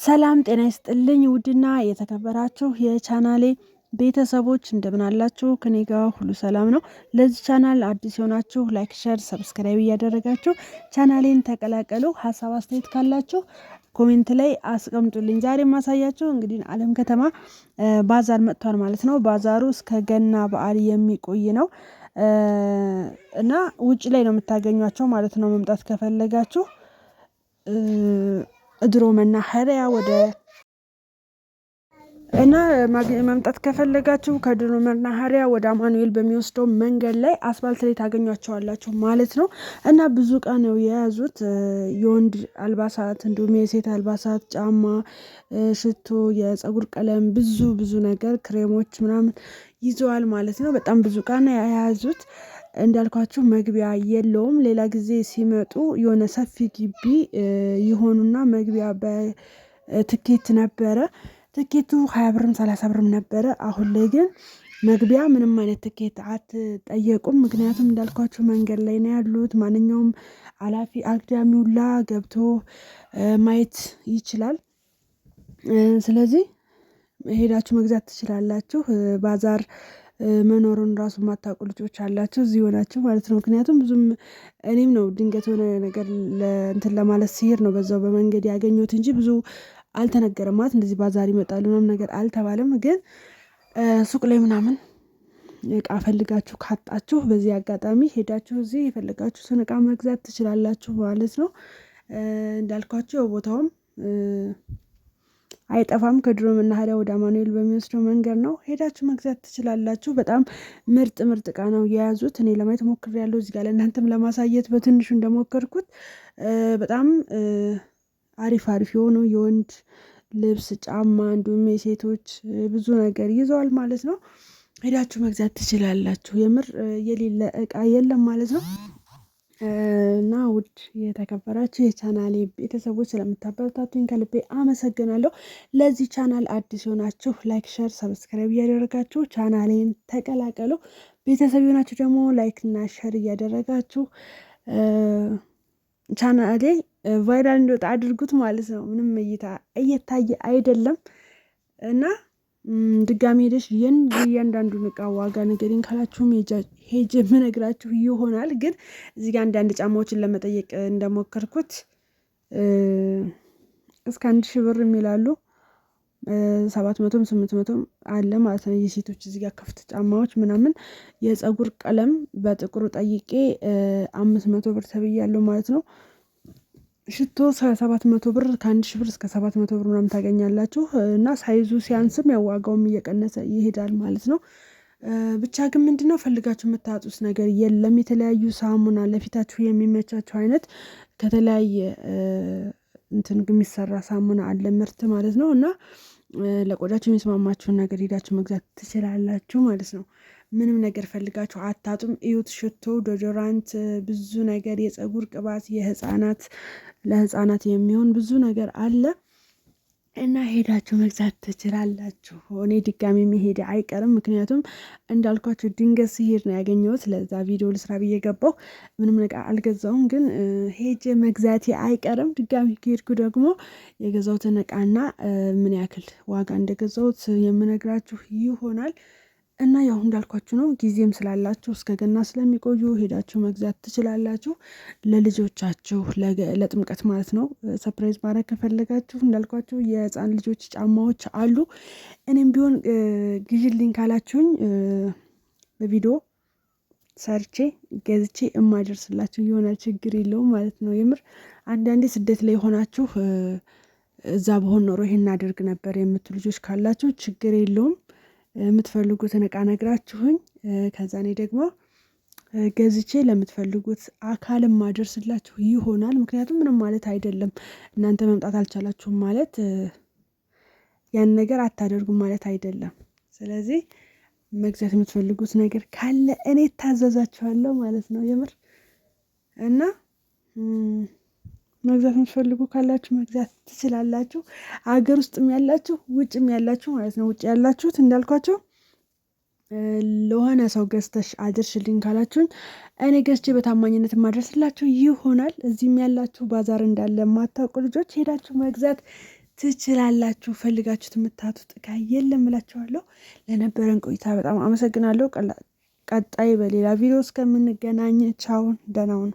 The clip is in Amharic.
ሰላም ጤና ይስጥልኝ ውድና የተከበራችሁ የቻናሌ ቤተሰቦች እንደምን አላችሁ? ከኔ ጋር ሁሉ ሰላም ነው። ለዚህ ቻናል አዲስ የሆናችሁ ላይክ፣ ሸር፣ ሰብስክራይብ እያደረጋችሁ ቻናሌን ተቀላቀሉ። ሀሳብ አስተያየት ካላችሁ ኮሜንት ላይ አስቀምጡልኝ። ዛሬ ማሳያችሁ እንግዲህ አለም ከተማ ባዛር መጥቷል ማለት ነው። ባዛሩ እስከ ገና በዓል የሚቆይ ነው እና ውጭ ላይ ነው የምታገኟቸው ማለት ነው። መምጣት ከፈለጋችሁ ድሮ መናኸሪያ ወደ እና መምጣት ከፈለጋችሁ ከድሮ መናኸሪያ ወደ አማኑኤል በሚወስደው መንገድ ላይ አስፋልት ላይ ታገኟቸዋላችሁ ማለት ነው። እና ብዙ እቃ ነው የያዙት። የወንድ አልባሳት እንዲሁም የሴት አልባሳት፣ ጫማ፣ ሽቶ፣ የፀጉር ቀለም፣ ብዙ ነገር ክሬሞች ምናምን ይዘዋል ማለት ነው። በጣም ብዙ እቃ ነው የያዙት። እንዳልኳችሁ መግቢያ የለውም። ሌላ ጊዜ ሲመጡ የሆነ ሰፊ ግቢ ይሆኑና መግቢያ በትኬት ነበረ። ትኬቱ 20 ብርም 30 ብርም ነበረ። አሁን ላይ ግን መግቢያ ምንም አይነት ትኬት አትጠየቁም። ምክንያቱም እንዳልኳችሁ መንገድ ላይ ነው ያሉት። ማንኛውም አላፊ አግዳሚ ሁላ ገብቶ ማየት ይችላል። ስለዚህ ሄዳችሁ መግዛት ትችላላችሁ። ባዛር መኖሩን ራሱ የማታውቁ ልጆች አላችሁ እዚህ ሆናችሁ ማለት ነው። ምክንያቱም ብዙም እኔም ነው ድንገት ሆነ ነገር እንትን ለማለት ሲሄድ ነው በዛው በመንገድ ያገኘሁት እንጂ ብዙ አልተነገረም። ማለት እንደዚህ ባዛር ይመጣሉ ምናምን ነገር አልተባለም። ግን ሱቅ ላይ ምናምን እቃ ፈልጋችሁ ካጣችሁ በዚህ አጋጣሚ ሄዳችሁ እዚህ የፈለጋችሁትን እቃ መግዛት ትችላላችሁ ማለት ነው። እንዳልኳችሁ ቦታውም አይጠፋም። ከድሮ መናኸሪያ ወደ አማኑኤል በሚወስደው መንገድ ነው። ሄዳችሁ መግዛት ትችላላችሁ። በጣም ምርጥ እቃ ነው የያዙት። እኔ ለማየት ሞክሬያለሁ እዚህ ጋር ለእናንተም ለማሳየት በትንሹ እንደሞከርኩት በጣም አሪፍ የሆኑ የወንድ ልብስ፣ ጫማ እንዲሁም የሴቶች ብዙ ነገር ይዘዋል ማለት ነው። ሄዳችሁ መግዛት ትችላላችሁ። የምር የሌለ እቃ የለም ማለት ነው። እና ውድ የተከበራችሁ የቻናሌ ቤተሰቦች ስለምታበረታቱኝ ከልቤ አመሰግናለሁ። ለዚህ ቻናል አዲስ የሆናችሁ ላይክ፣ ሸር፣ ሰብስክራይብ እያደረጋችሁ ቻናሌን ተቀላቀሉ። ቤተሰብ የሆናችሁ ደግሞ ላይክ እና ሸር እያደረጋችሁ ቻናሌ ቫይራል እንዲወጣ አድርጉት ማለት ነው። ምንም እይታ እየታየ አይደለም እና ድጋሚ ሄደሽ እያንዳንዱን እቃ ዋጋ ንገሪኝ ካላችሁም ሄጅ የምነግራችሁ ይሆናል። ግን እዚህ ጋር አንዳንድ ጫማዎችን ለመጠየቅ እንደሞከርኩት እስከ 1000 ብር የሚላሉ 700ም 800ም አለ ማለት ነው። የሴቶች እዚህ ጋር ክፍት ጫማዎች ምናምን የፀጉር ቀለም በጥቁሩ ጠይቄ 500 ብር ተብያለሁ ማለት ነው። ሽቶ 700 ብር ከ1000 ብር እስከ 700 ብር ምናምን ታገኛላችሁ። እና ሳይዙ ሲያንስም ያዋጋውም እየቀነሰ ይሄዳል ማለት ነው። ብቻ ግን ምንድነው ፈልጋችሁ የምታጡት ነገር የለም። የተለያዩ ሳሙና ለፊታችሁ የሚመቻችሁ አይነት ከተለያየ እንትን የሚሰራ ሳሙና አለ ምርት ማለት ነው። እና ለቆዳችሁ የሚስማማችሁን ነገር ሄዳችሁ መግዛት ትችላላችሁ ማለት ነው። ምንም ነገር ፈልጋችሁ አታጡም። እዩት፣ ሽቶ፣ ዶዶራንት፣ ብዙ ነገር፣ የፀጉር ቅባት፣ ለህፃናት የሚሆን ብዙ ነገር አለ እና ሄዳችሁ መግዛት ትችላላችሁ። እኔ ድጋሚ መሄድ አይቀርም። ምክንያቱም እንዳልኳችሁ ድንገት ሲሄድ ነው ያገኘሁት። ለዛ ቪዲዮ ልስራ ብዬ ገባሁ። ምንም ነገር አልገዛውም፣ ግን ሄጄ መግዛቴ አይቀርም። ድጋሚ ከሄድኩ ደግሞ የገዛሁትን እቃና ምን ያክል ዋጋ እንደገዛሁት የምነግራችሁ ይሆናል። እና ያው እንዳልኳችሁ ነው። ጊዜም ስላላችሁ እስከ ገና ስለሚቆዩ ሄዳችሁ መግዛት ትችላላችሁ። ለልጆቻችሁ ለጥምቀት ማለት ነው። ሰፕራይዝ ማድረግ ከፈለጋችሁ እንዳልኳችሁ የህፃን ልጆች ጫማዎች አሉ። እኔም ቢሆን ግዢልኝ ካላችሁኝ በቪዲዮ ሰርቼ ገዝቼ እማደርስላችሁ ይሆናል። ችግር የለውም ማለት ነው። የምር አንዳንዴ ስደት ላይ ሆናችሁ እዛ በሆን ኖሮ ይሄን አደርግ ነበር የምትሉ ልጆች ካላችሁ ችግር የለውም። የምትፈልጉትን እቃ ነግራችሁኝ ከዛ እኔ ደግሞ ገዝቼ ለምትፈልጉት አካልም ማደርስላችሁ ይሆናል። ምክንያቱም ምንም ማለት አይደለም። እናንተ መምጣት አልቻላችሁም ማለት ያን ነገር አታደርጉም ማለት አይደለም። ስለዚህ መግዛት የምትፈልጉት ነገር ካለ እኔ ታዘዛችኋለሁ ማለት ነው። የምር እና መግዛት የምትፈልጉ ካላችሁ መግዛት ትችላላችሁ። አገር ውስጥም ያላችሁ ውጭም ያላችሁ ማለት ነው። ውጭ ያላችሁት እንዳልኳችሁ ለሆነ ሰው ገዝተሽ አድርሽልኝ ካላችሁኝ እኔ ገዝቼ በታማኝነት ማድረስላችሁ ይሆናል። እዚህም ያላችሁ ባዛር እንዳለ የማታውቁ ልጆች ሄዳችሁ መግዛት ትችላላችሁ። ፈልጋችሁት የምታቱት እቃ የለም እላችኋለሁ። ለነበረን ቆይታ በጣም አመሰግናለሁ። ቀጣይ በሌላ ቪዲዮ እስከምንገናኝ ቻውን፣ ደህና ሁኑ።